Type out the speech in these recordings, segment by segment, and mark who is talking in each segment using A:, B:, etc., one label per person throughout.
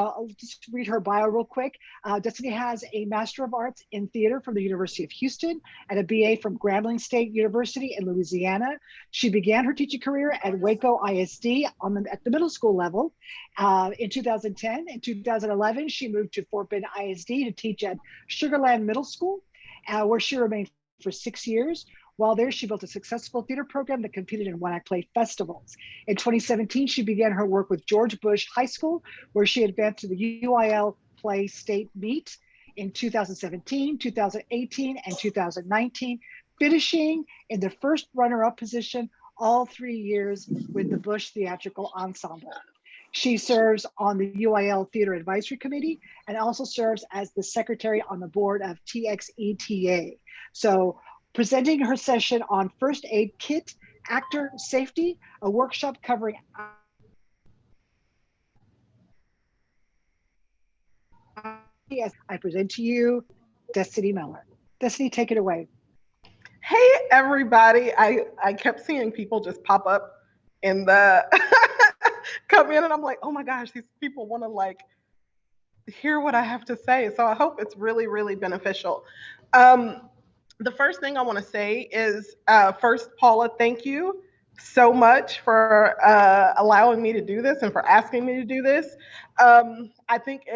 A: I'll just read her bio real quick. Destiny has a Master of Arts in Theater from the University of Houston and a BA from Grambling State University in Louisiana. She began her teaching career at Waco ISD at the middle school level in 2010. In 2011, she moved to Fort Bend ISD to teach at Sugarland Middle School, where she remained for 6 years. While there, she built a successful theater program that competed in one-act play festivals. In 2017, she began her work with George Bush High School, where she advanced to the UIL Play State Meet in 2017, 2018, and 2019, finishing in the first runner-up position all 3 years with the Bush Theatrical Ensemble. She serves on the UIL Theater Advisory Committee and also serves as the secretary on the board of TXETA. So, presenting her session on first aid kit, actor safety, a workshop covering I present to you Destyne Miller. Destyne, take it away.
B: Hey everybody. I kept seeing people just pop up in the come in and I'm like, oh my gosh, these people want to like hear what I have to say. So I hope it's really, really beneficial. The first thing I want to say is first, Paula, thank you so much for allowing me to do this and for asking me to do this. I think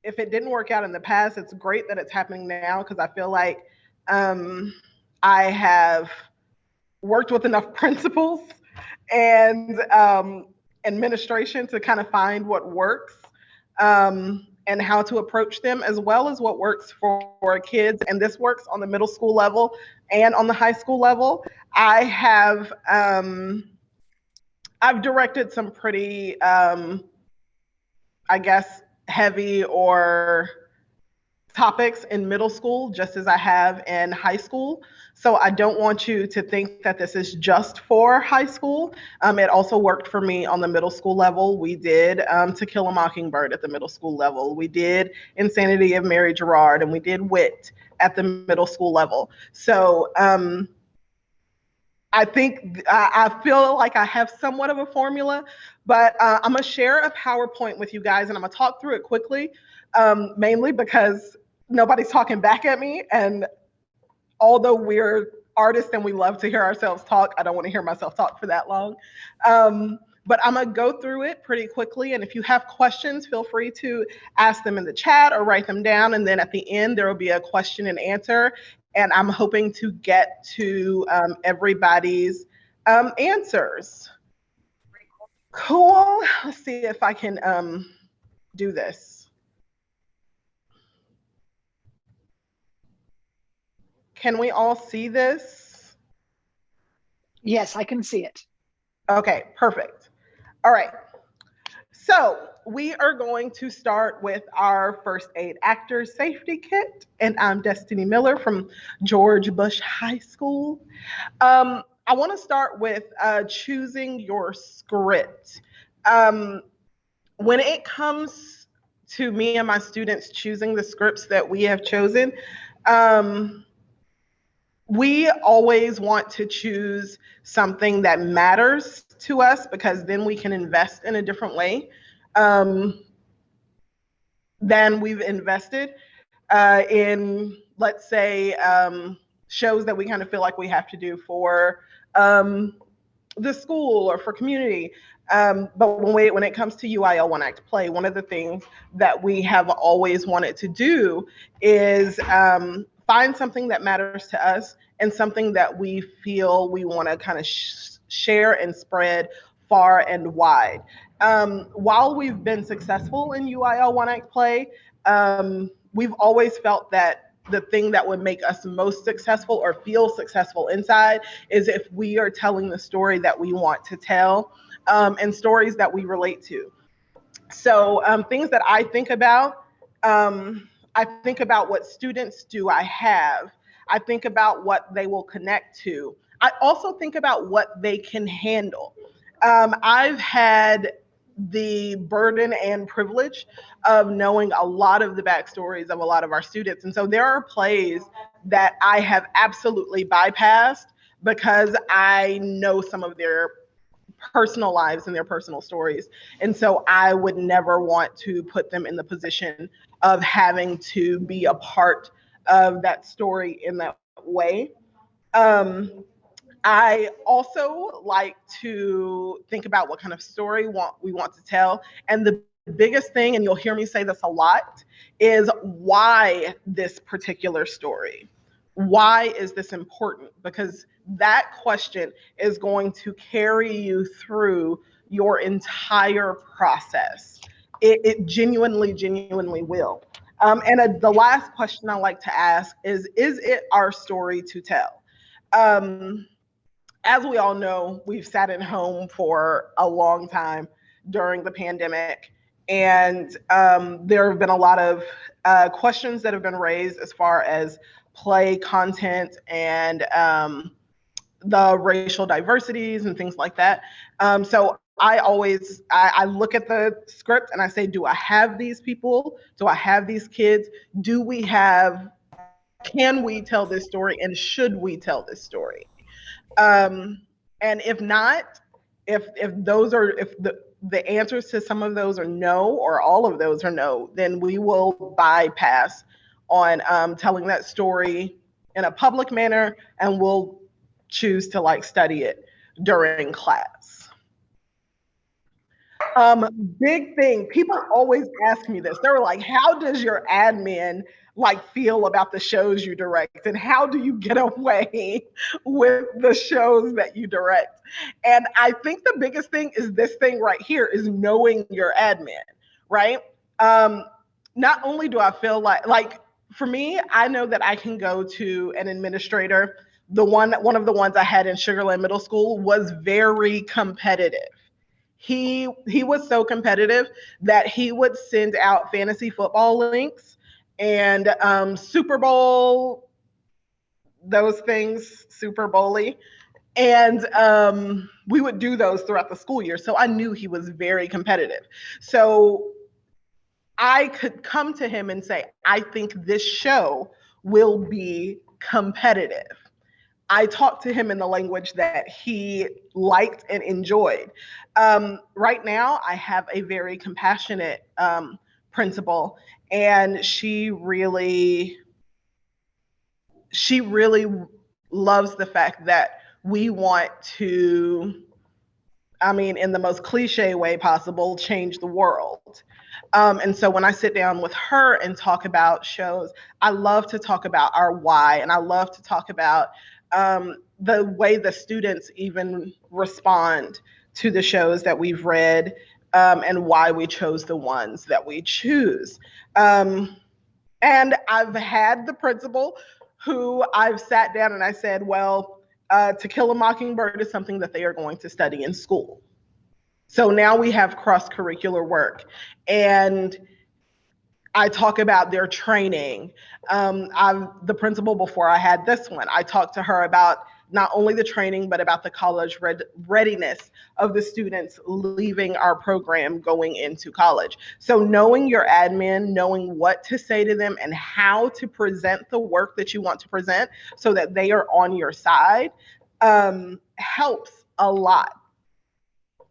B: if it didn't work out in the past, it's great that it's happening now because I feel like I have worked with enough principals and administration to kind of find what works. And how to approach them, as well as what works for kids. And this works on the middle school level and on the high school level. I've directed some pretty, I guess, heavy or topics in middle school, just as I have in high school. So I don't want you to think that this is just for high school. It also worked for me on the middle school level. We did To Kill a Mockingbird at the middle school level. We did Insanity of Mary Gerard, and we did Wit at the middle school level. So I think I feel like I have somewhat of a formula, but I'm going to share a PowerPoint with you guys, and I'm going to talk through it quickly, mainly because nobody's talking back at me. And although we're artists and we love to hear ourselves talk, I don't want to hear myself talk for that long. But I'm going to go through it pretty quickly. And if you have questions, feel free to ask them in the chat or write them down. And then at the end, there will be a question and answer. And I'm hoping to get to everybody's answers. Cool. Let's see if I can do this. Can we all see this?
A: Yes, I can see it.
B: Okay, perfect. All right. So we are going to start with our first aid actor safety kit. And I'm Destyne Miller from George Bush High School. I want to start with choosing your script. When it comes to me and my students choosing the scripts that we have chosen, we always want to choose something that matters to us because then we can invest in a different way than we've invested in, let's say, shows that we kind of feel like we have to do for the school or for community. But when it comes to UIL One Act Play, one of the things that we have always wanted to do is find something that matters to us and something that we feel we want to kind of share and spread far and wide. While we've been successful in UIL One Act Play, we've always felt that the thing that would make us most successful or feel successful inside is if we are telling the story that we want to tell and stories that we relate to. So things that I think about what students do I have. I think about what they will connect to. I also think about what they can handle. I've had the burden and privilege of knowing a lot of the backstories of a lot of our students. And so there are plays that I have absolutely bypassed because I know some of their personal lives and their personal stories. And so I would never want to put them in the position of having to be a part of that story in that way. I also like to think about what kind of story we want to tell. And the biggest thing, and you'll hear me say this a lot, is why this particular story? Why is this important? Because that question is going to carry you through your entire process. It genuinely will. The last question I like to ask is it our story to tell? As we all know, we've sat at home for a long time during the pandemic, and there have been a lot of questions that have been raised as far as play content and the racial diversities and things like that. So I look at the script and I say, do I have these people? Do I have these kids? Can we tell this story, and should we tell this story? And if not, if the answers to some of those are no, or all of those are no, then we will bypass on telling that story in a public manner, and we'll choose to like study it during class. Big thing. People always ask me this. They're like, how does your admin like feel about the shows you direct, and how do you get away with the shows that you direct? And I think the biggest thing is this thing right here, is knowing your admin, right? Not only do I feel like for me, I know that I can go to an administrator. One of the ones I had in Sugarland Middle School was very competitive. He was so competitive that he would send out fantasy football links and Super Bowl, those things, Super Bowl-y. And we would do those throughout the school year. So I knew he was very competitive. So I could come to him and say, I think this show will be competitive. I talked to him in the language that he liked and enjoyed. Right now, I have a very compassionate principal, and she really loves the fact that we want to, I mean, in the most cliche way possible, change the world. And so when I sit down with her and talk about shows, I love to talk about our why, and I love to talk about the way the students even respond to the shows that we've read, and why we chose the ones that we choose. And I've had the principal who I've sat down and I said, well, To Kill a Mockingbird is something that they are going to study in school. So now we have cross-curricular work, and I talk about their training. The principal before I had this one, I talked to her about not only the training, but about the college readiness of the students leaving our program going into college. So knowing your admin, knowing what to say to them and how to present the work that you want to present so that they are on your side, helps a lot.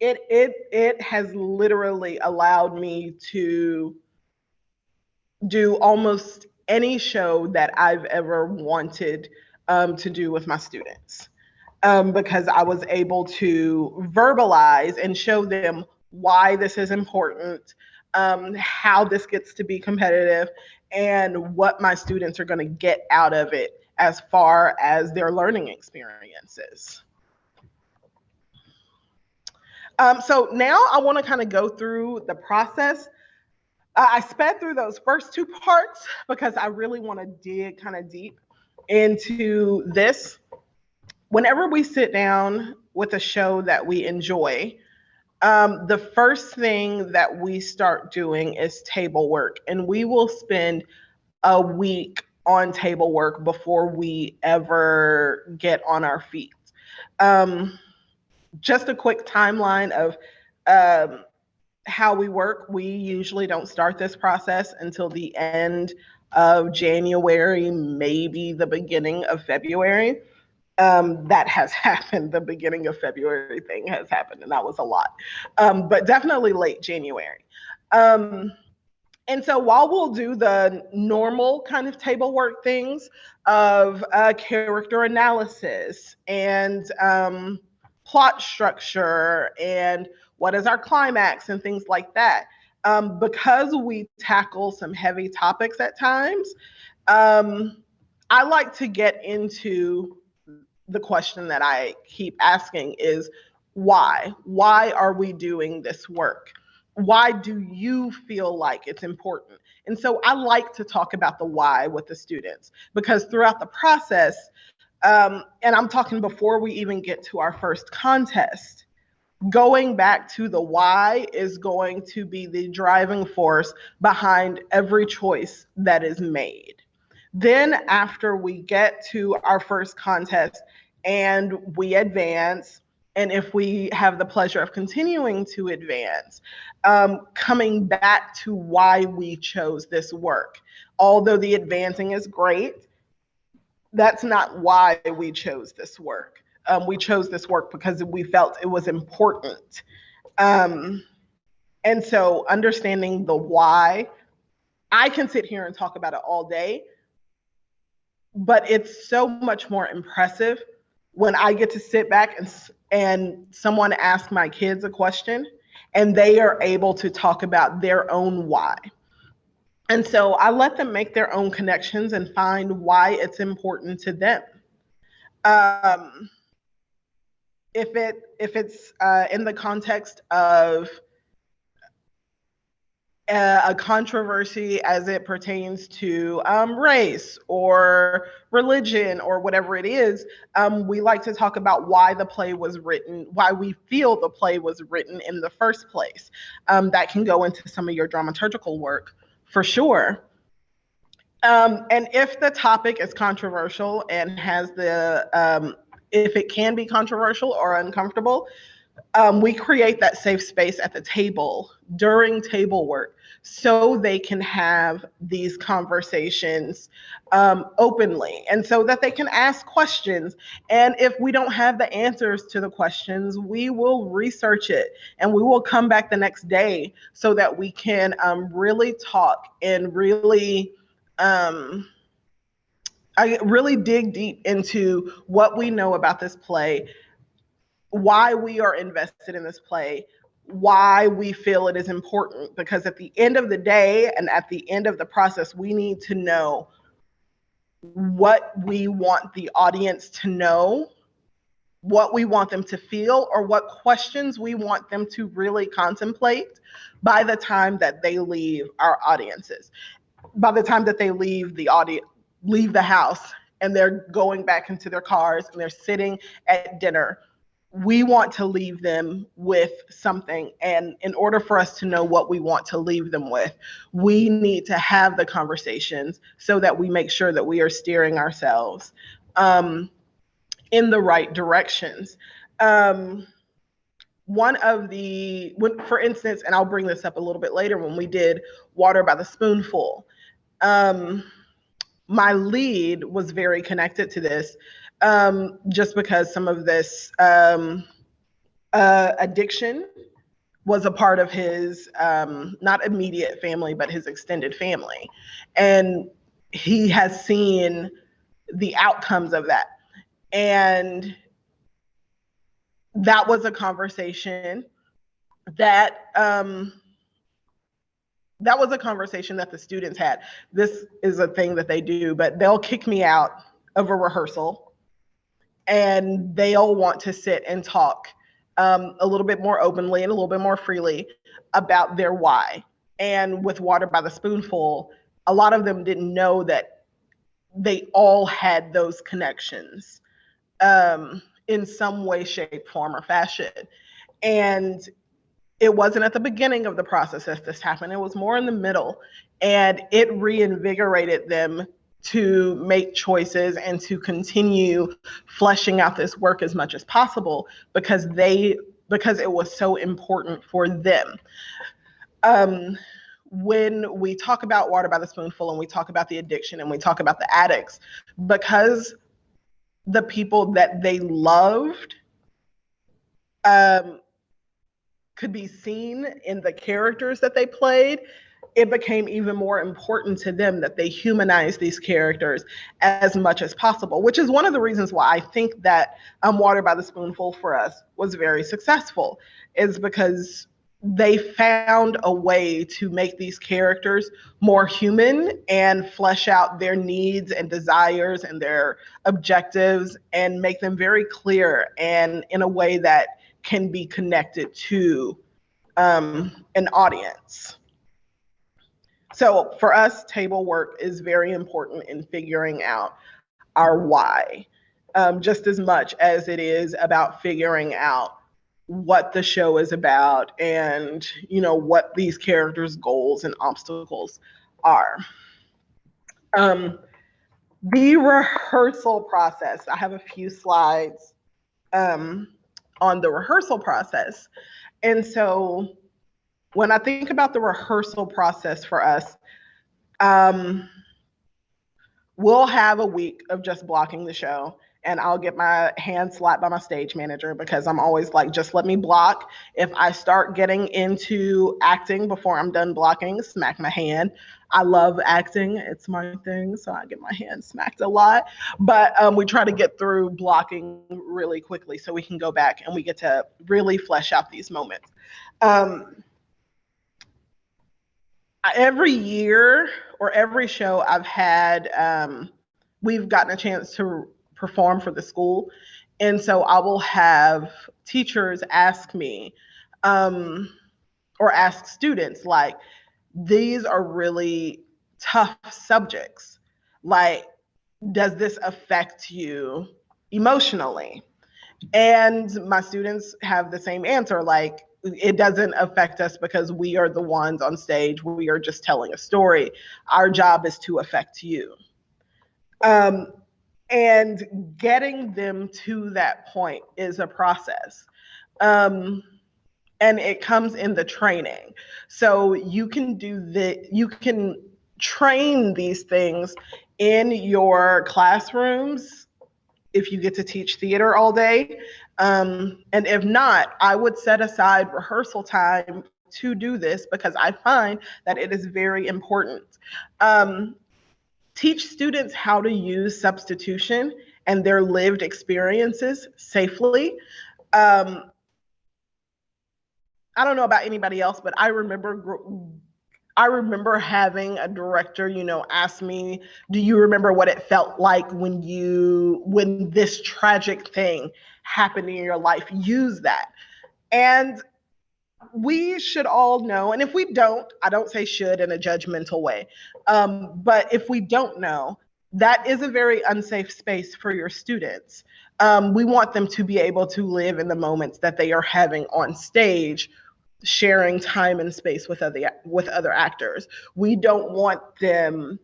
B: It has literally allowed me to do almost any show that I've ever wanted to do with my students, because I was able to verbalize and show them why this is important, how this gets to be competitive, and what my students are going to get out of it as far as their learning experiences. So now I want to kind of go through the process. I sped through those first two parts because I really want to dig kind of deep into this. Whenever we sit down with a show that we enjoy, the first thing that we start doing is table work, and we will spend a week on table work before we ever get on our feet. Just a quick timeline of how we work. We usually don't start this process until the end of January, maybe the beginning of February. that has happened. The beginning of February thing has happened, and that was a lot. But definitely late January. And so while we'll do the normal kind of table work things of character analysis and plot structure and what is our climax and things like that, because we tackle some heavy topics at times, I like to get into the question that I keep asking is why? Why are we doing this work? Why do you feel like it's important? And so I like to talk about the why with the students, because throughout the process, and I'm talking before we even get to our first contest, going back to the why is going to be the driving force behind every choice that is made. Then, after we get to our first contest and we advance, and if we have the pleasure of continuing to advance, coming back to why we chose this work. Although the advancing is great, that's not why we chose this work. We chose this work because we felt it was important. Um, and so, understanding the why, I can sit here and talk about it all day, but it's so much more impressive when I get to sit back and someone asks my kids a question and they are able to talk about their own why. And so I let them make their own connections and find why it's important to them. Um, if it's in the context of a controversy as it pertains to race or religion or whatever it is, we like to talk about why the play was written, why we feel the play was written in the first place. That can go into some of your dramaturgical work for sure. And if the topic is controversial and has if it can be controversial or uncomfortable, we create that safe space at the table during table work so they can have these conversations openly and so that they can ask questions. And if we don't have the answers to the questions, we will research it and we will come back the next day so that we can really talk and um, I really dig deep into what we know about this play, why we are invested in this play, why we feel it is important. Because at the end of the day and at the end of the process, we need to know what we want the audience to know, what we want them to feel, or what questions we want them to really contemplate by the time that they leave our audiences, by the time that they leave the house and they're going back into their cars and they're sitting at dinner. We want to leave them with something. And in order for us to know what we want to leave them with, we need to have the conversations so that we make sure that we are steering ourselves in the right directions. For instance, and I'll bring this up a little bit later, when we did Water by the Spoonful, my lead was very connected to this, just because some of this addiction was a part of his not immediate family, but his extended family. And he has seen the outcomes of that. And that was a conversation that the students had. This is a thing that they do, but they'll kick me out of a rehearsal and they'll want to sit and talk a little bit more openly and a little bit more freely about their why. And with Water by the Spoonful, a lot of them didn't know that they all had those connections in some way, shape, form, or fashion. And it wasn't at the beginning of the process that this happened. It was more in the middle. And it reinvigorated them to make choices and to continue fleshing out this work as much as possible because it was so important for them. When we talk about Water by the Spoonful and we talk about the addiction and we talk about the addicts, because the people that they loved could be seen in the characters that they played, it became even more important to them that they humanize these characters as much as possible, which is one of the reasons why I think that Water by the Spoonful for us was very successful, is because they found a way to make these characters more human and flesh out their needs and desires and their objectives and make them very clear and in a way that can be connected to an audience. So for us, table work is very important in figuring out our why, just as much as it is about figuring out what the show is about and, you know, what these characters' goals and obstacles are. The rehearsal process, I have a few slides on the rehearsal process. And so when I think about the rehearsal process for us, we'll have a week of just blocking the show, and I'll get my hand slapped by my stage manager because I'm always like, just let me block. If I start getting into acting before I'm done blocking, smack my hand. I love acting. It's my thing, so I get my hand smacked a lot. But we try to get through blocking really quickly so we can go back and we get to really flesh out these moments. Every year or every show I've had, we've gotten a chance to perform for the school. And so I will have teachers ask me or ask students, like, these are really tough subjects. Like, does this affect you emotionally? And my students have the same answer, like, it doesn't affect us because we are the ones on stage. We are just telling a story. Our job is to affect you. And getting them to that point is a process. And it comes in the training. So you can you can train these things in your classrooms if you get to teach theater all day. And if not, I would set aside rehearsal time to do this because I find that it is very important. Teach students how to use substitution and their lived experiences safely. I don't know about anybody else, but I remember having a director, you know, ask me, do you remember what it felt like when this tragic thing happened in your life? Use that. And we should all know, and if we don't, I don't say should in a judgmental way, but if we don't know, that is a very unsafe space for your students. We want them to be able to live in the moments that they are having on stage, sharing time and space with other actors. We don't want them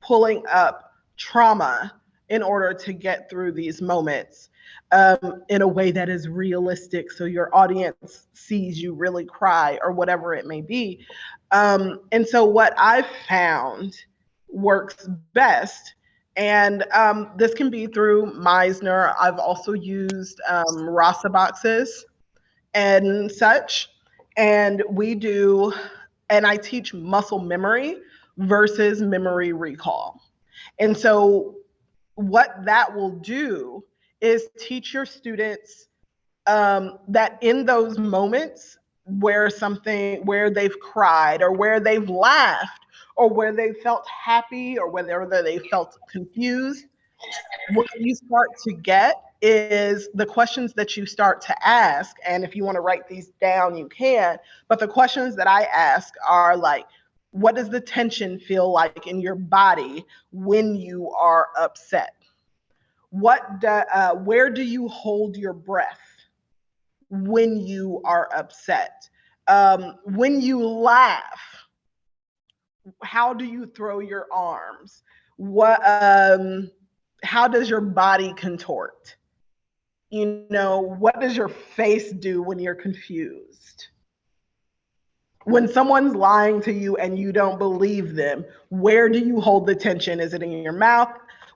B: pulling up trauma in order to get through these moments in a way that is realistic, so your audience sees you really cry or whatever it may be. And so what I've found works best, and this can be through Meisner. I've also used Rasa boxes and such. And I teach muscle memory versus memory recall. And so what that will do is teach your students that in those moments where they've cried or where they've laughed or where they felt happy or whether they felt confused, what you start to get is the questions that you start to ask. And if you want to write these down, you can. But the questions that I ask are like, what does the tension feel like in your body when you are upset? Where do you hold your breath when you are upset? When you laugh, how do you throw your arms? How does your body contort? You know, what does your face do when you're confused? When someone's lying to you and you don't believe them, where do you hold the tension? Is it in your mouth?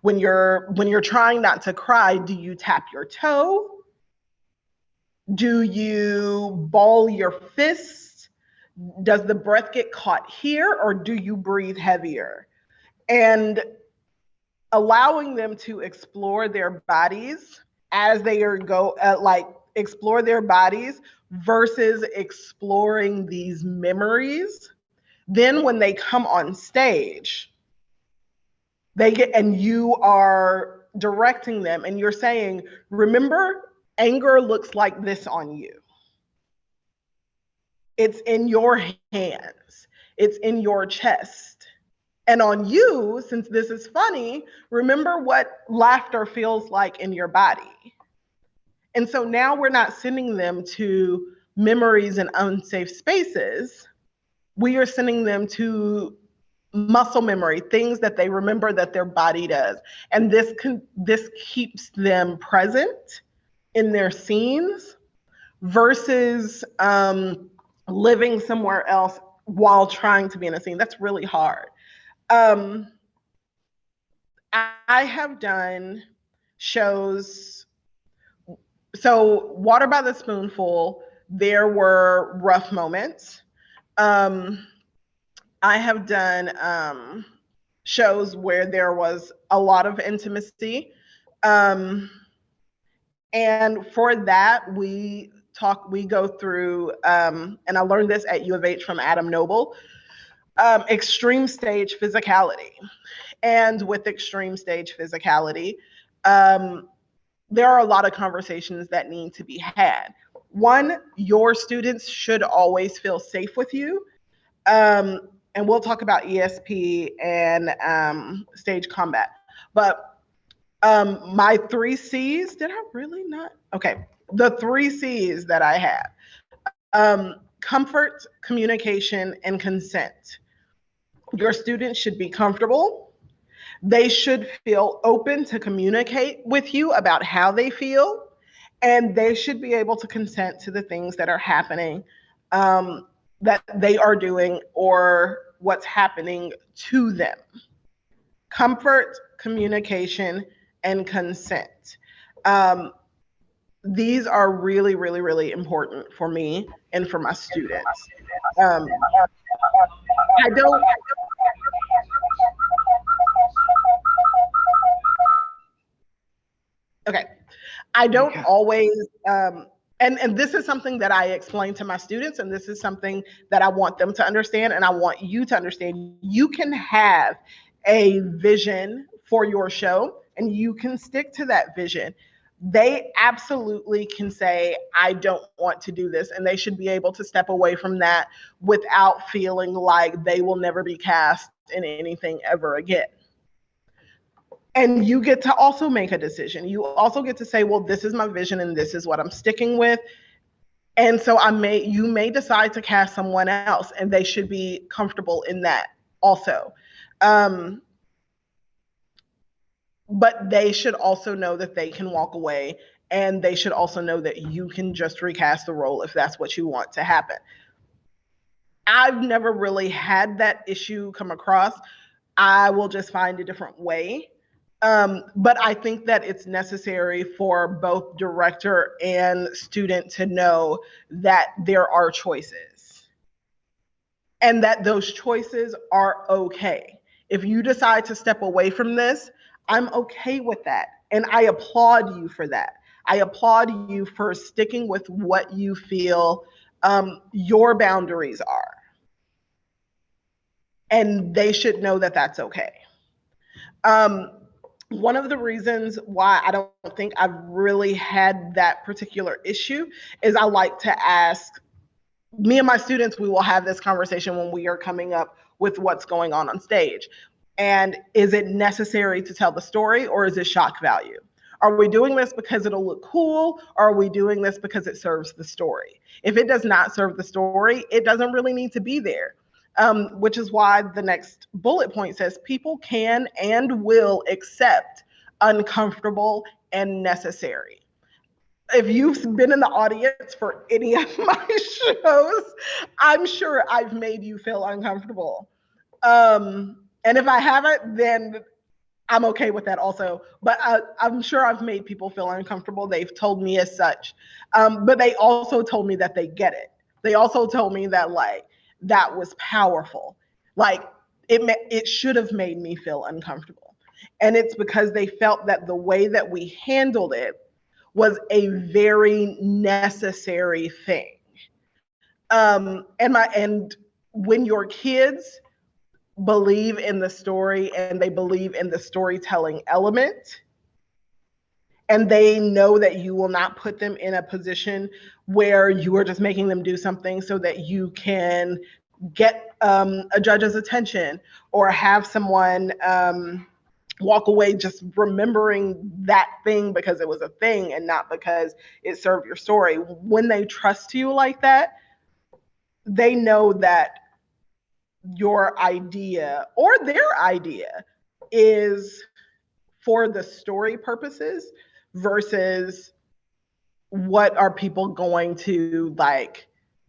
B: When you're trying not to cry, do you tap your toe? Do you ball your fist? Does the breath get caught here, or do you breathe heavier? And allowing them to explore their bodies as they are explore their bodies versus exploring these memories. Then when they come on stage, and you are directing them and you're saying, remember, anger looks like this on you. It's in your hands. It's in your chest. And on you, since this is funny, remember what laughter feels like in your body. And so now we're not sending them to memories in unsafe spaces. We are sending them to muscle memory, things that they remember that their body does. And this keeps them present in their scenes versus living somewhere else while trying to be in a scene. That's really hard. I have done shows. So Water by the Spoonful, there were rough moments. I have done shows where there was a lot of intimacy. And for that, we go through, and I learned this at U of H from Adam Noble, extreme stage physicality. And with extreme stage physicality, there are a lot of conversations that need to be had. One, your students should always feel safe with you. And we'll talk about ESP and stage combat. But my 3 C's, did I really not? Okay. The 3 C's that I have, comfort, communication, and consent. Your students should be comfortable. They should feel open to communicate with you about how they feel, and they should be able to consent to the things that are happening, that they are doing, or what's happening to them. Comfort, communication, and consent. These are really, really, really important for me and for my students. I don't. Okay. I don't always, and this is something that I explain to my students, and this is something that I want them to understand, and I want you to understand. You can have a vision for your show, and you can stick to that vision. They absolutely can say, I don't want to do this, and they should be able to step away from that without feeling like they will never be cast in anything ever again. And you get to also make a decision. You also get to say, well, this is my vision and this is what I'm sticking with. And so you may decide to cast someone else, and they should be comfortable in that also. But they should also know that they can walk away, and they should also know that you can just recast the role if that's what you want to happen. I've never really had that issue come across. I will just find a different way. But I think that it's necessary for both director and student to know that there are choices and that those choices are okay. If you decide to step away from this, I'm okay with that. And I applaud you for that. I applaud you for sticking with what you feel your boundaries are. And they should know that that's okay. One of the reasons why I don't think I've really had that particular issue is I like to ask, me and my students, we will have this conversation when we are coming up with what's going on stage. And is it necessary to tell the story, or is it shock value? Are we doing this because it'll look cool, or are we doing this because it serves the story? If it does not serve the story, it doesn't really need to be there. Which is why the next bullet point says people can and will accept uncomfortable and necessary. If you've been in the audience for any of my shows, I'm sure I've made you feel uncomfortable. And if I haven't, then I'm okay with that also. But I'm sure I've made people feel uncomfortable. They've told me as such. But they also told me that they get it. They also told me that like that was powerful. Like it should have made me feel uncomfortable. And it's because they felt that the way that we handled it was a very necessary thing. And when your kids believe in the story and they believe in the storytelling element, and they know that you will not put them in a position where you are just making them do something so that you can get a judge's attention or have someone walk away just remembering that thing because it was a thing and not because it served your story. When they trust you like that, they know that your idea or their idea is for the story purposes versus what are people going to like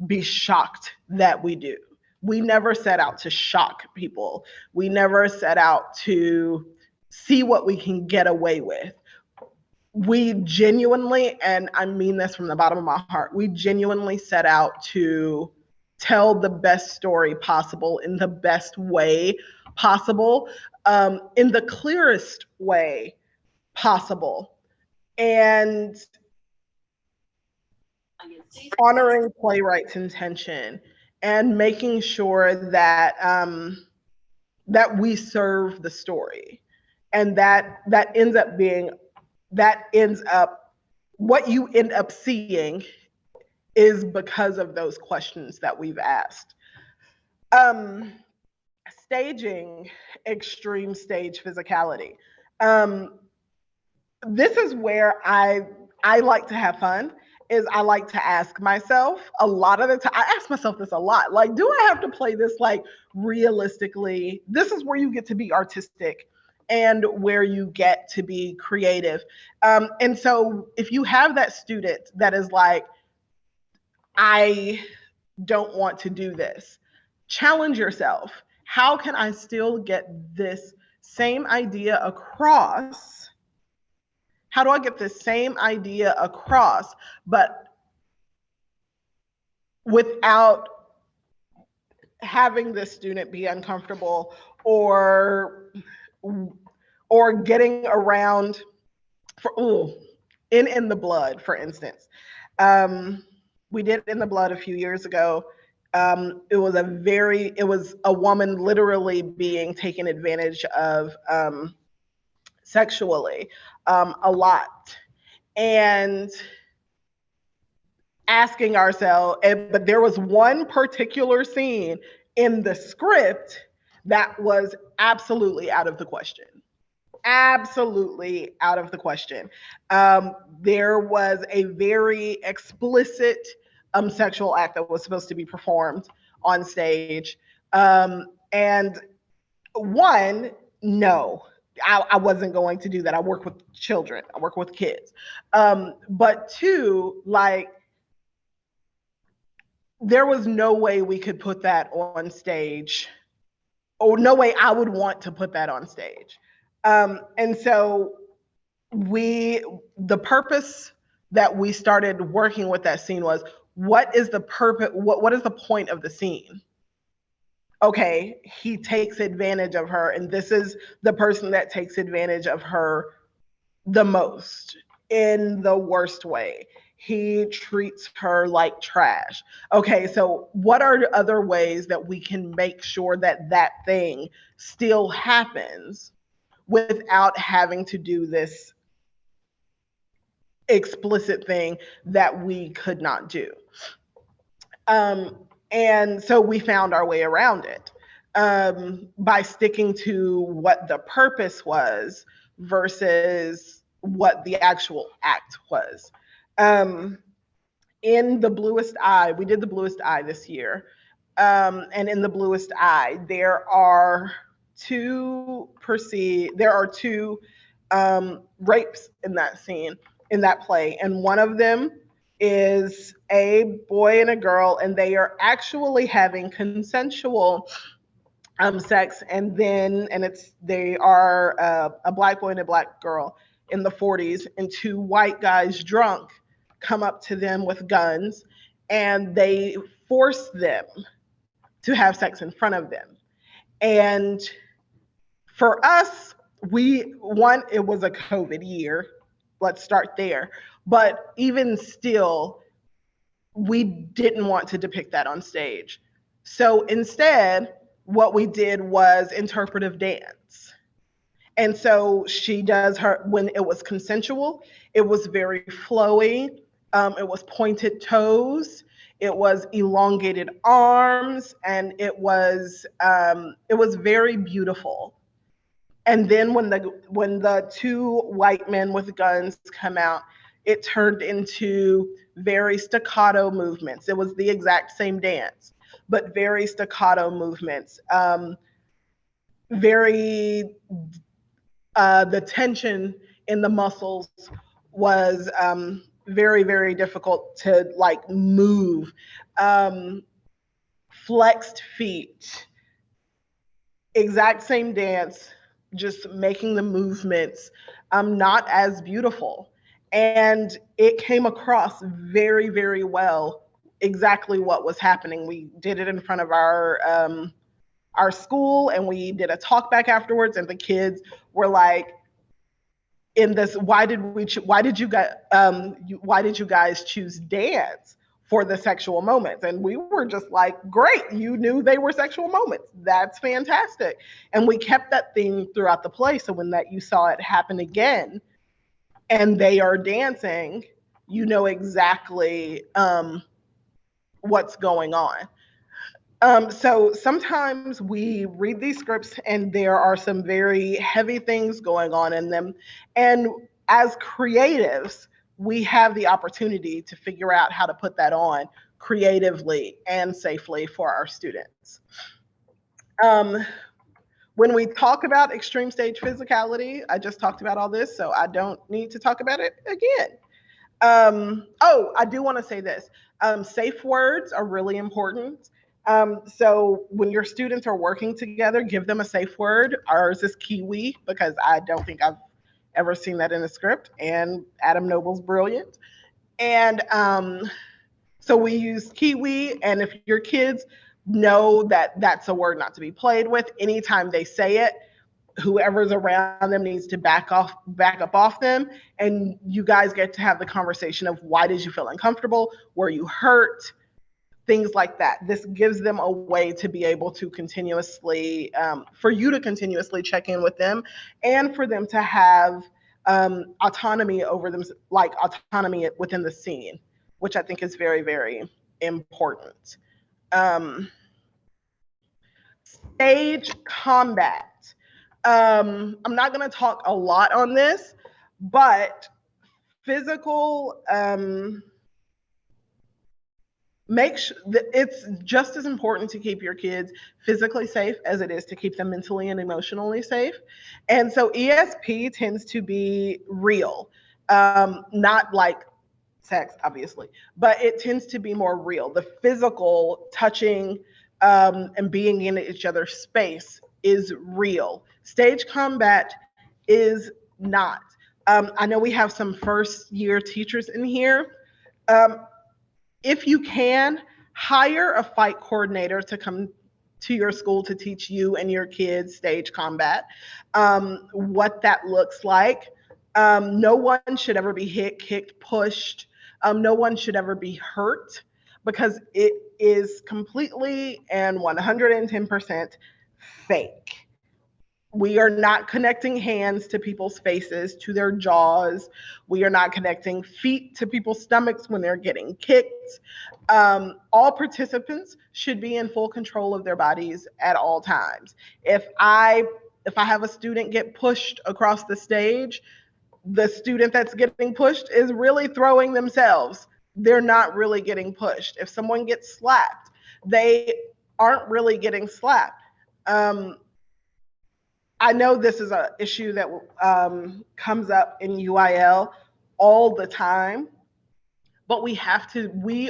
B: be shocked that we do. We never set out to shock people. We never set out to see what we can get away with. We genuinely, and I mean this from the bottom of my heart, we genuinely set out to tell the best story possible in the best way possible, in the clearest way possible, and honoring playwright's intention and making sure that that we serve the story, and that ends up what you end up seeing is because of those questions that we've asked. Um, Staging extreme stage physicality. Um, this is where I like to have fun. Is I like to ask myself a lot of the time. I ask myself this a lot. Like, do I have to play this like realistically? This is where you get to be artistic and where you get to be creative. And so if you have that student that is like, I don't want to do this, challenge yourself. How can I still get this same idea across? How do I get this same idea across, but without having the student be uncomfortable or getting around for in the blood, for instance. We did In the Blood a few years ago. It was a woman literally being taken advantage of sexually a lot. And asking ourselves, but there was one particular scene in the script that was absolutely out of the question. Absolutely out of the question. There was a very explicit sexual act that was supposed to be performed on stage. And one, no, I wasn't going to do that. I work with children, I work with kids. But two, like, there was no way we could put that on stage, or no way I would want to put that on stage. And so the purpose that we started working with that scene was, what is the purpose? What is the point of the scene? Okay, he takes advantage of her, and this is the person that takes advantage of her the most in the worst way. He treats her like trash. Okay, so what are the other ways that we can make sure that that thing still happens without having to do this explicit thing that we could not do? And so we found our way around it by sticking to what the purpose was versus what the actual act was. In The Bluest Eye, we did The Bluest Eye this year. And in The Bluest Eye, there are two rapes in that scene, in that play. And one of them is a boy and a girl, and they are actually having consensual sex, and then they are a black boy and a black girl in the 40s, and two white guys drunk come up to them with guns, and they force them to have sex in front of them. And for us, it was a COVID year. Let's start there. But even still, we didn't want to depict that on stage. So instead, what we did was interpretive dance. And so she does when it was consensual, it was very flowy. It was pointed toes. It was elongated arms, and it was very beautiful. And then when the two white men with guns come out, it turned into very staccato movements. It was the exact same dance, but very staccato movements. Very The tension in the muscles was very, very difficult to like move. Flexed feet, exact same dance, just making the movements not as beautiful. And it came across very, very well exactly what was happening. We did it in front of our school, and we did a talk back afterwards, and the kids were like, in this, why did you guys choose dance for the sexual moments? And we were just like, great, you knew they were sexual moments, that's fantastic. And we kept that theme throughout the play, so when that you saw it happen again and they are dancing, you know exactly what's going on. So sometimes we read these scripts and there are some very heavy things going on in them. And as creatives, we have the opportunity to figure out how to put that on creatively and safely for our students. Um, when we talk about extreme stage physicality, I just talked about all this, so I don't need to talk about it again. I do want to say this. Safe words are really important. So when your students are working together, give them a safe word. Ours is Kiwi, because I don't think I've ever seen that in a script, and Adam Noble's brilliant. And so we use Kiwi, and if your kids know that that's a word not to be played with, anytime they say it, whoever's around them needs to back up off them, and you guys get to have the conversation of, why did you feel uncomfortable, were you hurt, things like that. This gives them a way to be able to continuously for you to continuously check in with them, and for them to have autonomy over them, like autonomy within the scene, which I think is very, very important. Stage combat. I'm not going to talk a lot on this, but physical, it's just as important to keep your kids physically safe as it is to keep them mentally and emotionally safe. And so ESP tends to be real, not like sex, obviously, but it tends to be more real. The physical touching and being in each other's space is real. Stage combat is not. I know we have some first year teachers in here. If you can, hire a fight coordinator to come to your school to teach you and your kids stage combat, what that looks like. No one should ever be hit, kicked, pushed. No one should ever be hurt, because it is completely and 110% fake. We are not connecting hands to people's faces, to their jaws. We are not connecting feet to people's stomachs when they're getting kicked. All participants should be in full control of their bodies at all times. If I have a student get pushed across the stage, the student that's getting pushed is really throwing themselves. They're not really getting pushed. If someone gets slapped, they aren't really getting slapped. I know this is an issue that comes up in UIL all the time, but we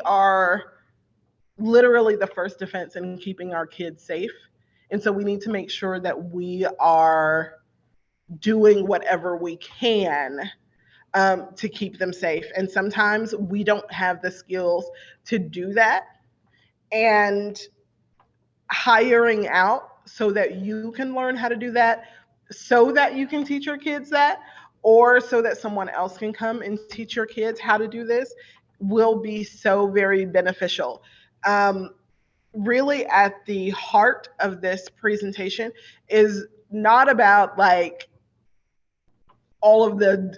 B: are literally the first defense in keeping our kids safe. And so we need to make sure that we are doing whatever we can to keep them safe. And sometimes we don't have the skills to do that. And hiring out so that you can learn how to do that, so that you can teach your kids that, or so that someone else can come and teach your kids how to do this, will be so very beneficial. Really, at the heart of this presentation is not about like all of the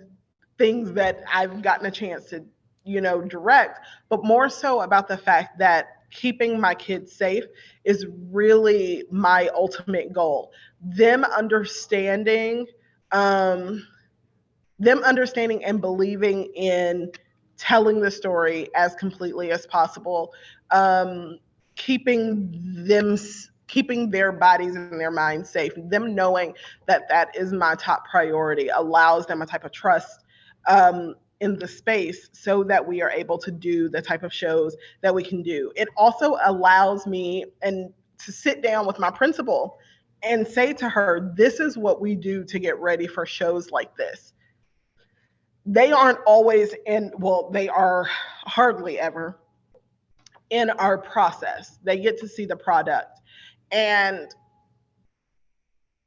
B: things that I've gotten a chance to, direct, but more so about the fact that keeping my kids safe is really my ultimate goal. Them understanding, um, and believing in telling the story as completely as possible, um, keeping them keeping their bodies and their minds safe, them knowing that that is my top priority allows them a type of trust in the space so that we are able to do the type of shows that we can do. It also allows me and to sit down with my principal and say to her, this is what we do to get ready for shows like this. They aren't always they are hardly ever in our process. They get to see the product. And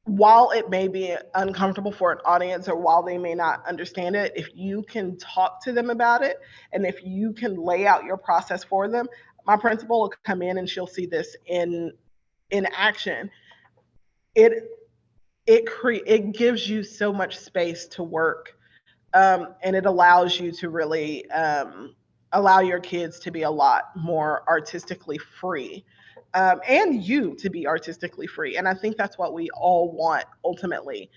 B: while it may be uncomfortable for an audience or while they may not understand it, if you can talk to them about it and if you can lay out your process for them, my principal will come in and she'll see this in action. It gives you so much space to work, and it allows you to really allow your kids to be a lot more artistically free, and you to be artistically free. And I think that's what we all want ultimately.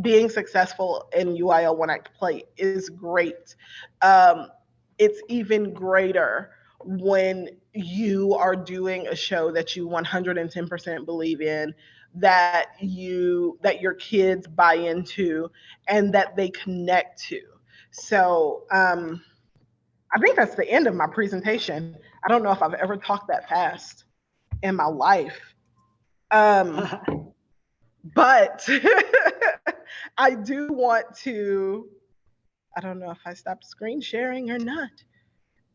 B: Being successful in UIL One Act Play is great. It's even greater when you are doing a show that you 110% believe in, that your kids buy into and that they connect to. So I think that's the end of my presentation. I don't know if I've ever talked that fast in my life. But I do want to, I don't know if I stopped screen sharing or not.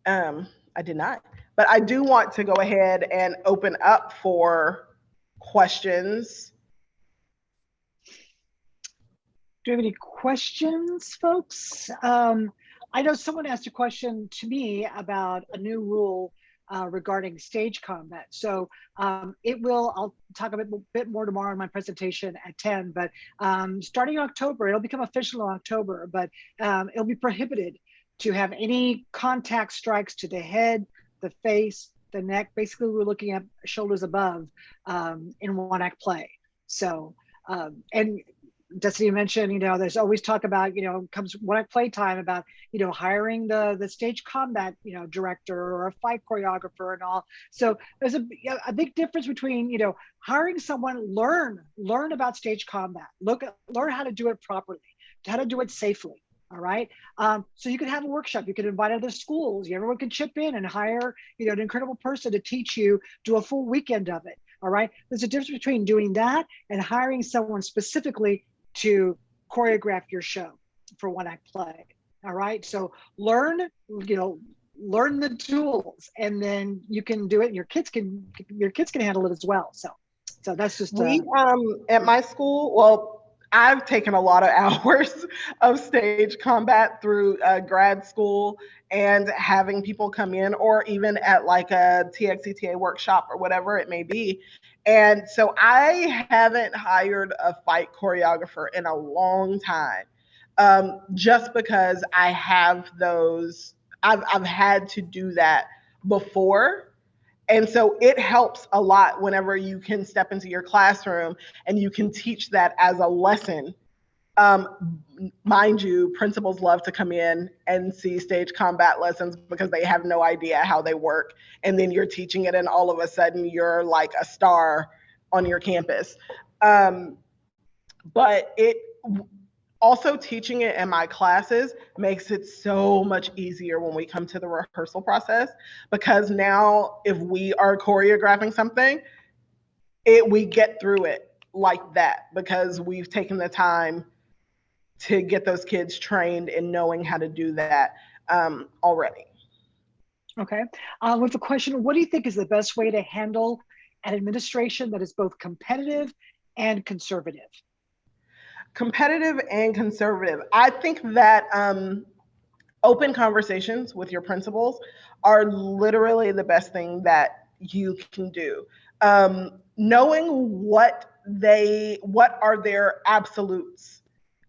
B: I did not. But I do want to go ahead and open up for questions.
A: Do you have any questions, folks? I know someone asked a question to me about a new rule regarding stage combat. So I'll talk a bit more tomorrow in my presentation at 10, but starting in October, it'll become official in October, but it'll be prohibited to have any contact strikes to the head, the face, the neck. Basically, we're looking at shoulders above in one act play. So, and Destiny mentioned, there's always talk about, comes one act play time about, hiring the stage combat, director or a fight choreographer and all. So there's a big difference between, hiring someone, learn about stage combat, learn how to do it properly, how to do it safely. All right. So you could have a workshop, you could invite other schools, everyone can chip in and hire, an incredible person to teach you, do a full weekend of it. All right. There's a difference between doing that and hiring someone specifically to choreograph your show for one act play. All right. So learn the tools, and then you can do it, and your kids can handle it as well. So that's just
B: we at my school, well, I've taken a lot of hours of stage combat through grad school and having people come in, or even at like a TXCTA workshop or whatever it may be. And so I haven't hired a fight choreographer in a long time, just because I have those, I've had to do that before. And so it helps a lot whenever you can step into your classroom and you can teach that as a lesson. Mind you, principals love to come in and see stage combat lessons because they have no idea how they work. And then you're teaching it, and all of a sudden you're like a star on your campus. But it also, teaching it in my classes makes it so much easier when we come to the rehearsal process, because now if we are choreographing something, we get through it like that because we've taken the time to get those kids trained in knowing how to do that already.
A: Okay. With the question, what do you think is the best way to handle an administration that is both competitive and conservative?
B: Competitive and conservative. I think that open conversations with your principals are literally the best thing that you can do. Knowing what are their absolutes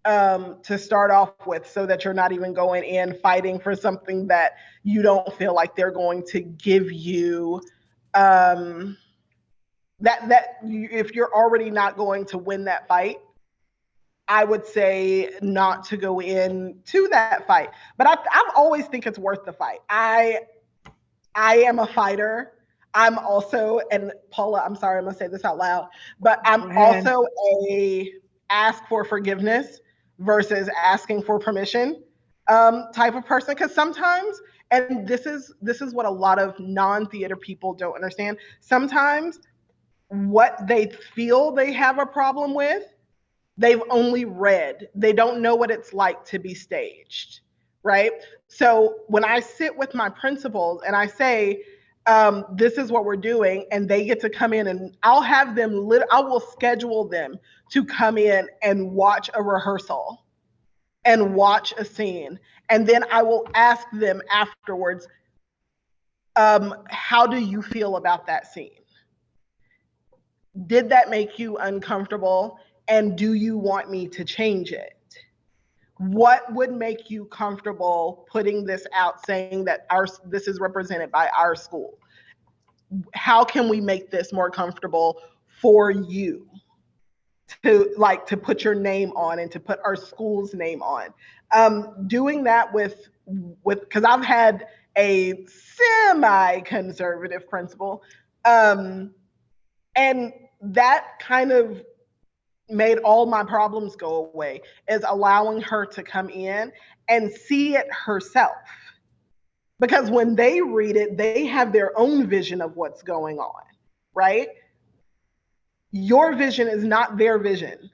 B: to start off with, so that you're not even going in fighting for something that you don't feel like they're going to give you. If you're already not going to win that fight, I would say not to go into that fight. But I always think it's worth the fight. I am a fighter. I'm also, and Paula, I'm sorry, I'm gonna say this out loud, but I'm also a ask for forgiveness versus asking for permission type of person. Because sometimes, and this is what a lot of non-theater people don't understand. Sometimes what they feel they have a problem with, they've only read. They don't know what it's like to be staged, right? So when I sit with my principals and I say, this is what we're doing, and they get to come in, and I'll have them, I will schedule them to come in and watch a rehearsal and watch a scene. And then I will ask them afterwards, how do you feel about that scene? Did that make you uncomfortable? And do you want me to change it? What would make you comfortable putting this out, saying that this is represented by our school? How can we make this more comfortable for you to put your name on and to put our school's name on? Doing that with because I've had a semi-conservative principal, and that kind of made all my problems go away, is allowing her to come in and see it herself. Because when they read it, they have their own vision of what's going on, right? Your vision is not their vision.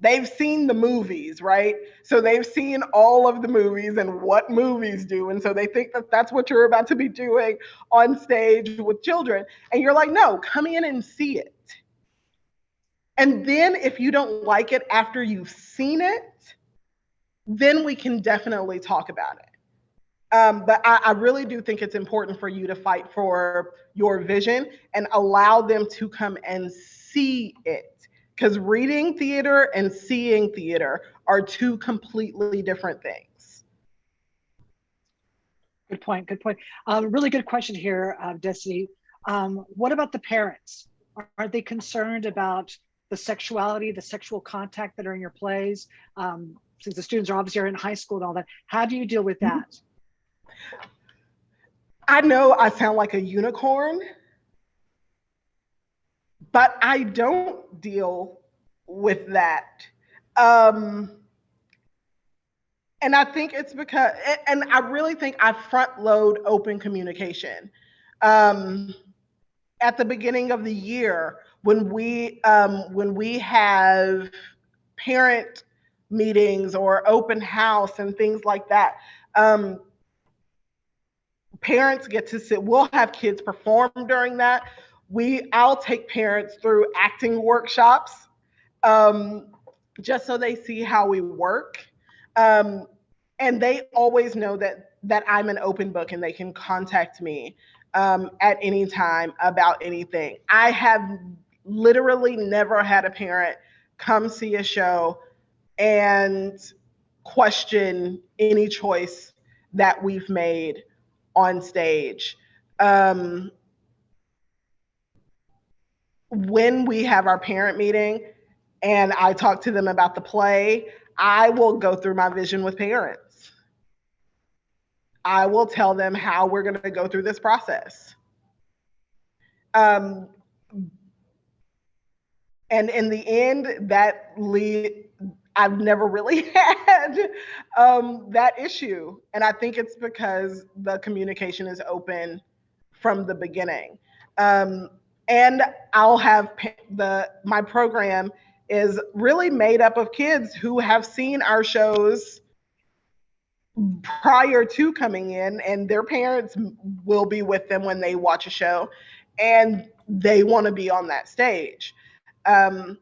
B: They've seen the movies, right? So they've seen all of the movies and what movies do. And so they think that that's what you're about to be doing on stage with children. And you're like, no, come in and see it. And then if you don't like it after you've seen it, then we can definitely talk about it. But I really do think it's important for you to fight for your vision and allow them to come and see it. Because reading theater and seeing theater are two completely different things.
A: Good point. Good point. Really good question here, Destyne. What about the parents? Aren't they concerned about the sexuality, the sexual contact that are in your plays? Since the students are obviously in high school and all that, how do you deal with that?
B: I know I sound like a unicorn, but I don't deal with that. And I think it's because, and I really think I front load open communication. At the beginning of the year, when we have parent meetings or open house and things like that, parents get to sit. We'll have kids perform during that. I'll take parents through acting workshops, just so they see how we work, and they always know that I'm an open book and they can contact me at any time about anything. I have literally never had a parent come see a show and question any choice that we've made on stage. When we have our parent meeting and I talk to them about the play, I will go through my vision with parents. I will tell them how we're going to go through this process. And in the end, I've never really had that issue. And I think it's because the communication is open from the beginning. And I'll have my program is really made up of kids who have seen our shows prior to coming in, and their parents will be with them when they watch a show, and they want to be on that stage. Um,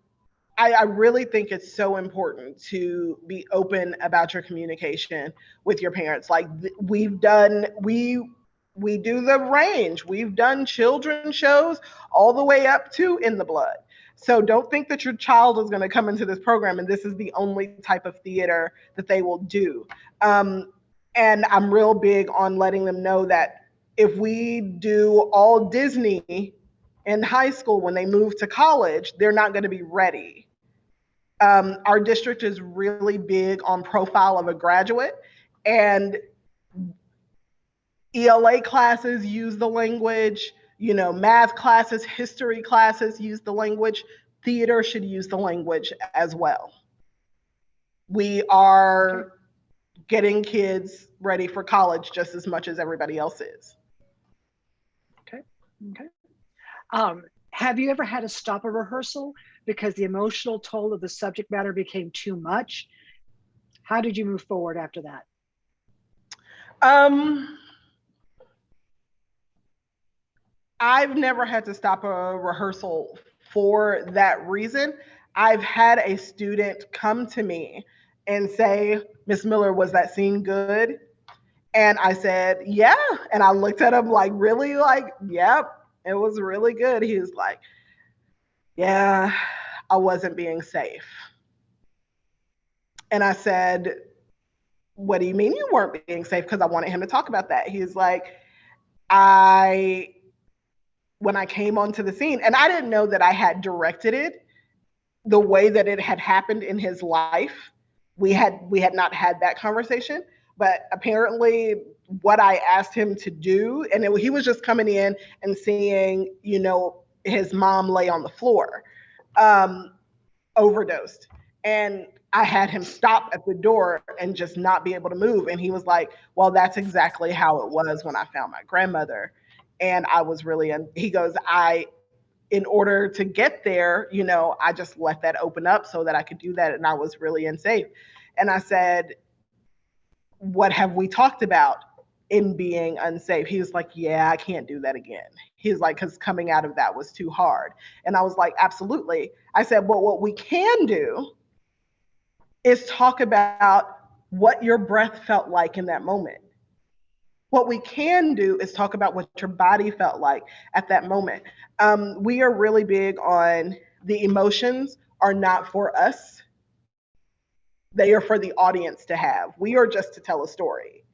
B: I really think it's so important to be open about your communication with your parents. Like we do the range. We've done children shows all the way up to In the Blood. So don't think that your child is going to come into this program and this is the only type of theater that they will do. Um, and I'm real big on letting them know that if we do all Disney in high school, when they move to college, they're not going to be ready. Our district is really big on profile of a graduate, and ELA classes use the language, math classes, history classes use the language, theater should use the language as well. We are getting kids ready for college just as much as everybody else is.
A: Okay. Have you ever had to stop a rehearsal because the emotional toll of the subject matter became too much? How did you move forward after that?
B: I've never had to stop a rehearsal for that reason. I've had a student come to me and say, "Miss Miller, was that scene good?" And I said, "Yeah." And I looked at him like, really? Like, yep, it was really good. He was like, "Yeah, I wasn't being safe." And I said, "What do you mean you weren't being safe?" Because I wanted him to talk about that. He's like, when I came onto the scene, and I didn't know that I had directed it the way that it had happened in his life. We had not had that conversation, but apparently what I asked him to do, and he was just coming in and seeing, his mom lay on the floor, overdosed. And I had him stop at the door and just not be able to move. And he was like, "Well, that's exactly how it was when I found my grandmother." And I was really, he goes, in order to get there, I just let that open up so that I could do that. And I was really unsafe. And I said, "What have we talked about in being unsafe?" He was like, "Yeah, I can't do that again." He's like, "Because coming out of that was too hard." And I was like, "Absolutely." I said, "Well, what we can do is talk about what your breath felt like in that moment. What we can do is talk about what your body felt like at that moment." We are really big on the emotions are not for us. They are for the audience to have. We are just to tell a story.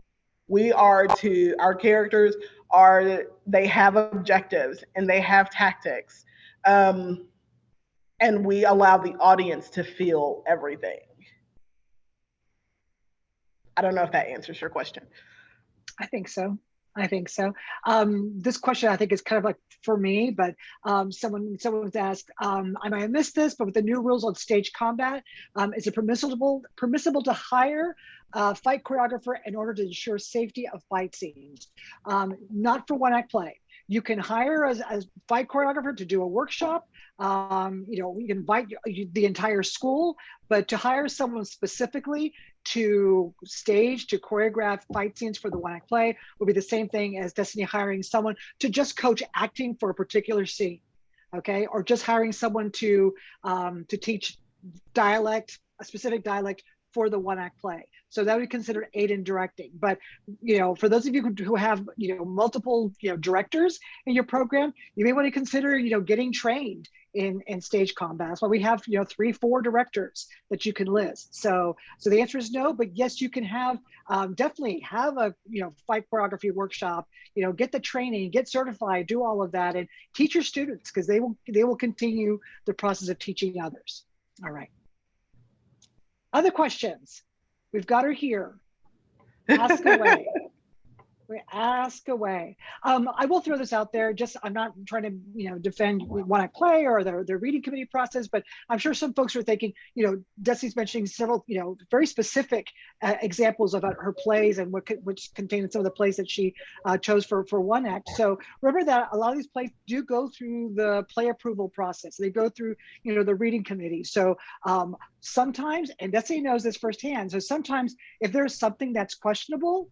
B: Our characters they have objectives and they have tactics. And we allow the audience to feel everything. I don't know if that answers your question.
A: I think so. This question I think is kind of like for me, but someone was asked, I might have missed this, but with the new rules on stage combat, is it permissible to hire a fight choreographer in order to ensure safety of fight scenes? Not for one act play. You can hire a fight choreographer to do a workshop. You can invite the entire school, but to hire someone specifically to stage, to choreograph fight scenes for the one act play would be the same thing as Destyne hiring someone to just coach acting for a particular scene, okay? Or just hiring someone to teach dialect, a specific dialect for the one act play. So that would be considered aid in directing. But, for those of you who have, multiple, directors in your program, you may want to consider, getting trained in stage combat. That's why we have, 3-4 directors that you can list. So the answer is no, but yes, you can have, definitely have a, fight choreography workshop, get the training, get certified, do all of that, and teach your students, because they will continue the process of teaching others. All right. Other questions? We've got her here. Ask away. Ask away. I will throw this out there. Just I'm not trying to, defend what I play or their reading committee process, but I'm sure some folks are thinking, Destiny's mentioning several, very specific examples of her plays and which contain some of the plays that she chose for one act. So remember that a lot of these plays do go through the play approval process. They go through, the reading committee. So sometimes, and Destiny knows this firsthand. So sometimes if there's something that's questionable,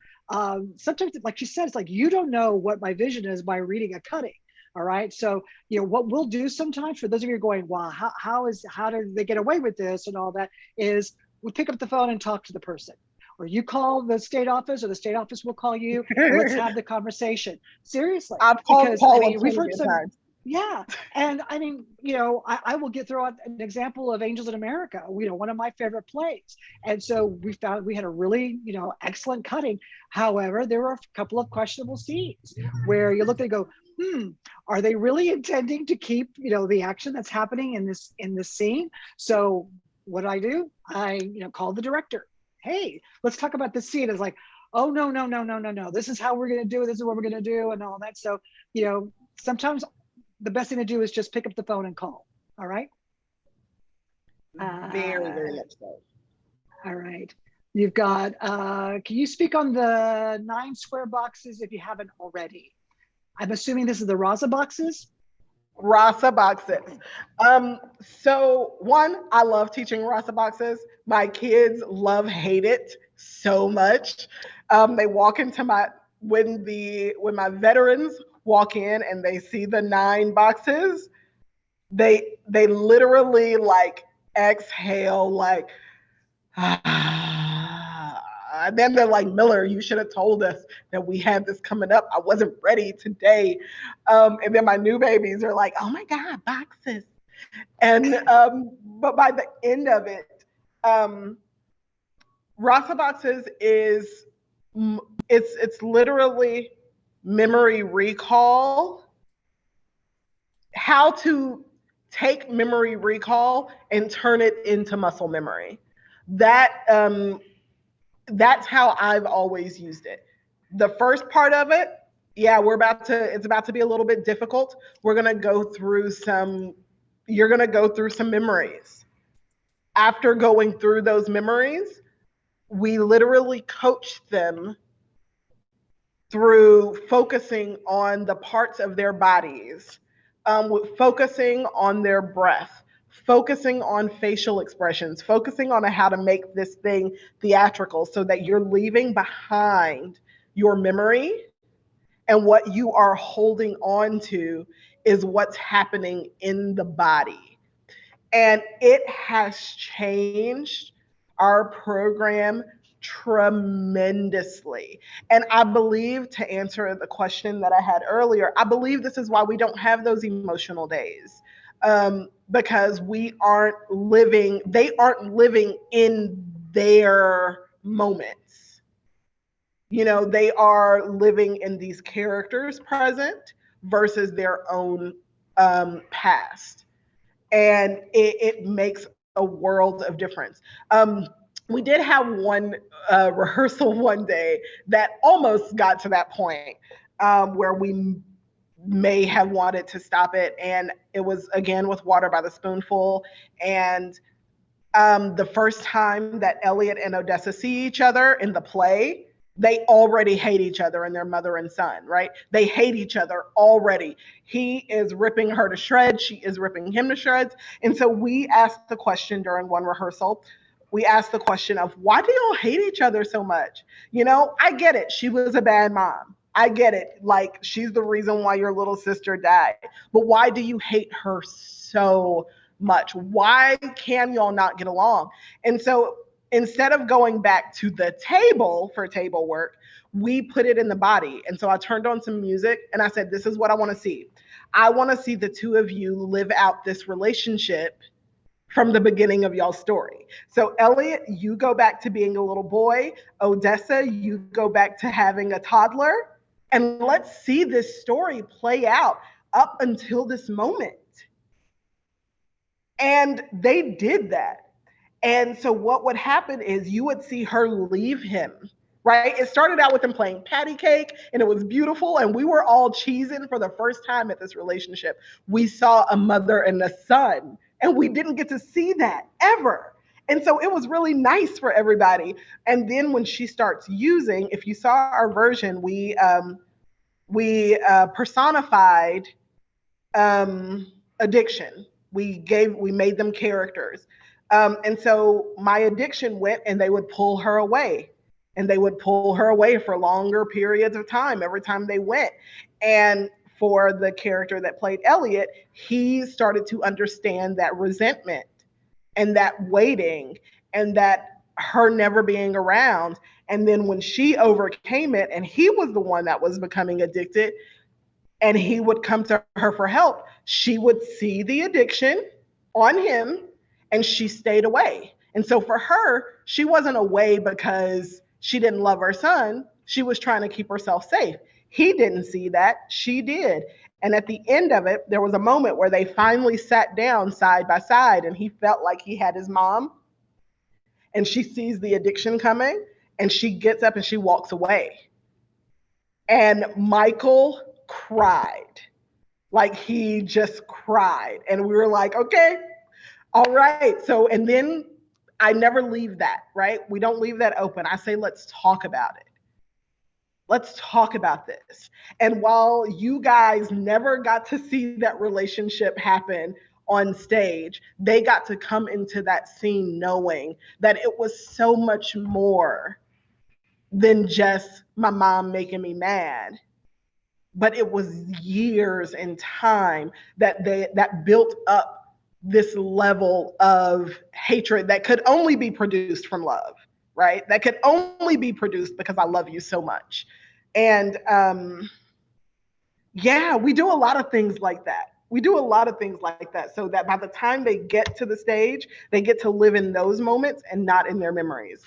A: sometimes, like she said, it's like, you don't know what my vision is by reading a cutting. All right. So, what we'll do sometimes, for those of you who are going, wow, how did they get away with this and all that, is we pick up the phone and talk to the person. Or you call the state office, or the state office will call you, and let's have the conversation. Seriously.
B: I've called
A: Because,
B: Paula
A: we've heard some,
B: times.
A: yeah. And I will throw out an example of Angels in America, one of my favorite plays. And so we found we had a really, excellent cutting. However, there were a couple of questionable scenes where you look at it and go, are they really intending to keep, the action that's happening in this scene? So what do? I called the director. Hey, let's talk about this scene. It's like, oh, no. This is how we're going to do it. This is what we're going to do and all that. So, sometimes the best thing to do is just pick up the phone and call. All right.
B: Very, very much so.
A: All right. You've got, can you speak on the 9 square boxes if you haven't already? I'm assuming this is the Raza boxes?
B: Rasa boxes. So one, I love teaching Rasa boxes. My kids hate it so much. They walk into when my veterans walk in and they see the 9 boxes, they literally like exhale, like, and then they're like, Miller, you should have told us that we had this coming up. I wasn't ready today. And then my new babies are like, oh my God, boxes. And but by the end of it, Rasa boxes is it's literally memory recall. How to take memory recall and turn it into muscle memory. That's how I've always used it. The first part of it, yeah, it's about to be a little bit difficult. You're going to go through some memories. After going through those memories, we literally coach them through focusing on the parts of their bodies, focusing on their breath, focusing on facial expressions, focusing on how to make this thing theatrical so that you're leaving behind your memory, and what you are holding on to is what's happening in the body. And it has changed our program tremendously. And I believe, to answer the question that I had earlier, I believe this is why we don't have those emotional days. Because they aren't living in their moments. They are living in these characters' present versus their own past. And it makes a world of difference. We did have one rehearsal one day that almost got to that point where we may have wanted to stop it. And it was, again, with Water by the Spoonful. And the first time that Elliot and Odessa see each other in the play, they already hate each other, and their mother and son, right? They hate each other already. He is ripping her to shreds. She is ripping him to shreds. And so we asked the question during one rehearsal. We asked the question of, why do y'all hate each other so much? I get it. She was a bad mom. I get it. Like, she's the reason why your little sister died. But why do you hate her so much? Why can y'all not get along? And so instead of going back to the table for table work, we put it in the body. And so I turned on some music and I said, this is what I want to see. I want to see the two of you live out this relationship from the beginning of y'all's story. So Elliot, you go back to being a little boy. Odessa, you go back to having a toddler. And let's see this story play out up until this moment. And they did that. And so what would happen is you would see her leave him right? It started out with them playing patty cake, and it was beautiful, and we were all cheesing for the first time at this relationship. We saw a mother and a son, and we didn't get to see that ever. And so it was really nice for everybody. And then when she starts using, if you saw our version, we personified addiction. We made them characters. And so my addiction went, and they would pull her away, and they would pull her away for longer periods of time every time they went. And for the character that played Elliot, he started to understand that resentment and that waiting and that her never being around. And then when she overcame it and he was the one that was becoming addicted, and he would come to her for help, she would see the addiction on him, and she stayed away. And so for her, she wasn't away because she didn't love her son. She was trying to keep herself safe. He didn't see that. She did. And at the end of it, there was a moment where they finally sat down side by side, and he felt like he had his mom. And she sees the addiction coming, and she gets up and she walks away. And Michael cried. Like, he just cried. And we were like, okay, all right. So, and then I never leave that, right? We don't leave that open. I say, let's talk about it. Let's talk about this. And while you guys never got to see that relationship happen on stage, they got to come into that scene knowing that it was so much more than just my mom making me mad. But it was years in time that built up this level of hatred that could only be produced from love, right? That could only be produced because I love you so much. And yeah, we do a lot of things like that. We do a lot of things like that so that by the time they get to the stage, they get to live in those moments and not in their memories.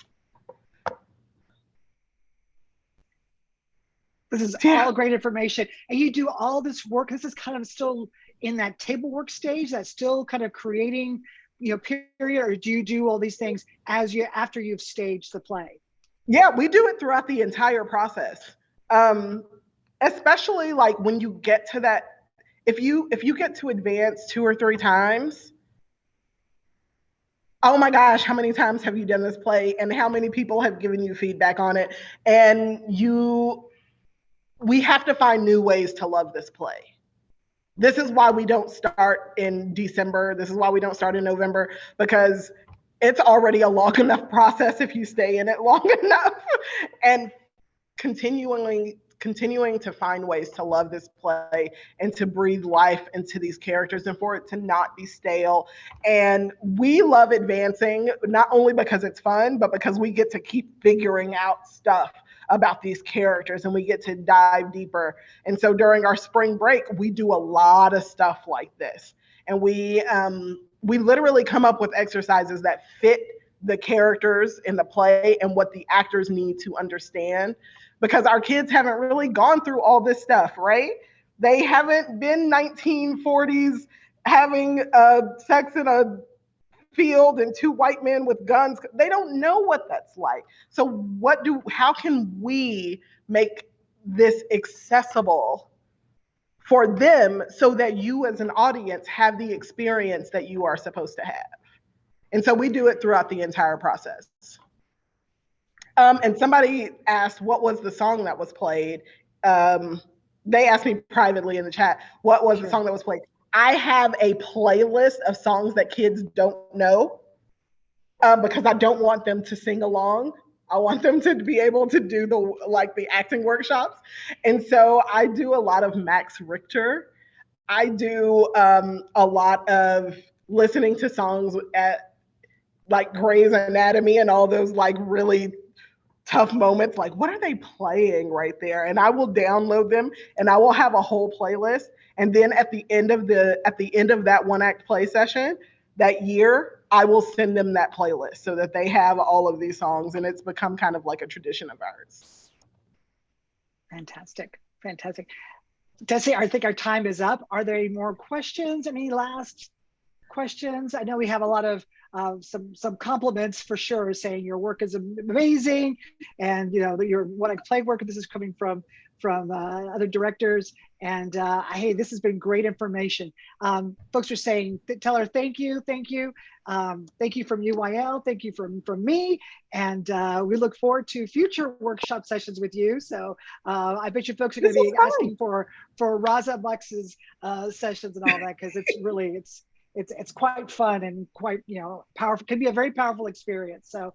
A: This is all great information. And you do all this work. This is kind of still in that table work stage, that's still kind of creating, period, or do you do all these things after you've staged the play?
B: Yeah, we do it throughout the entire process. Especially like when you get to that, if you get to advance 2 or 3 times, oh my gosh, how many times have you done this play, and how many people have given you feedback on it? And we have to find new ways to love this play. This is why we don't start in December. This is why we don't start in November, because it's already a long enough process if you stay in it long enough. And continuing to find ways to love this play and to breathe life into these characters and for it to not be stale. And we love advancing, not only because it's fun, but because we get to keep figuring out stuff about these characters and we get to dive deeper. And so during our spring break, we do a lot of stuff like this. And we literally come up with exercises that fit the characters in the play and what the actors need to understand, because our kids haven't really gone through all this stuff, right? They haven't been 1940s having sex in a field and 2 white men with guns. They don't know what that's like. So how can we make this accessible for them so that you as an audience have the experience that you are supposed to have? And so we do it throughout the entire process. And somebody asked, what was the song that was played? They asked me privately in the chat, what was the song that was played? I have a playlist of songs that kids don't know because I don't want them to sing along. I want them to be able to do the acting workshops. And so I do a lot of Max Richter. I do a lot of listening to songs at like Grey's Anatomy and all those like really tough moments. Like, what are they playing right there? And I will download them and I will have a whole playlist. And then at the end of that 1-act play session that year, I will send them that playlist so that they have all of these songs, and it's become kind of like a tradition of ours.
A: Fantastic. Fantastic. Desi, I think our time is up. Are there any more questions? Any last questions? I know we have a lot of some compliments for sure, saying your work is amazing, and you know that you're what I play work. This is coming from other directors, and hey, this has been great information. Folks are saying, tell her thank you, thank you. Thank you from UYL, thank you from me, and we look forward to future workshop sessions with you. So I bet you folks are going to be asking for Raza Bucks's sessions and all that, because it's really it's quite fun and quite, you know, powerful. Can be a very powerful experience. So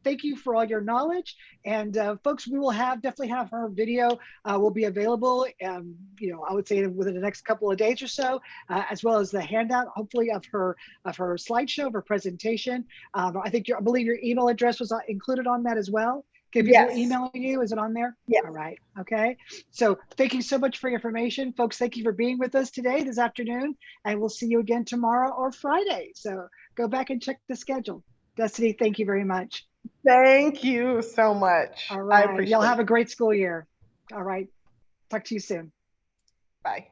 A: thank you for all your knowledge, and folks, we will definitely have her video will be available. You know, I would say within the next couple of days or so, as well as the handout, hopefully of her slideshow, of her presentation. I believe your email address was included on that as well. Can people email you? Is it on there?
B: Yes.
A: All right. Okay. So thank you so much for your information, folks. Thank you for being with us today, this afternoon, and we'll see you again tomorrow or Friday. So go back and check the schedule. Destyne, thank you very much.
B: Thank you so much.
A: All right.
B: I appreciate
A: Y'all have
B: it.
A: a great school year. All right. Talk to you soon.
B: Bye.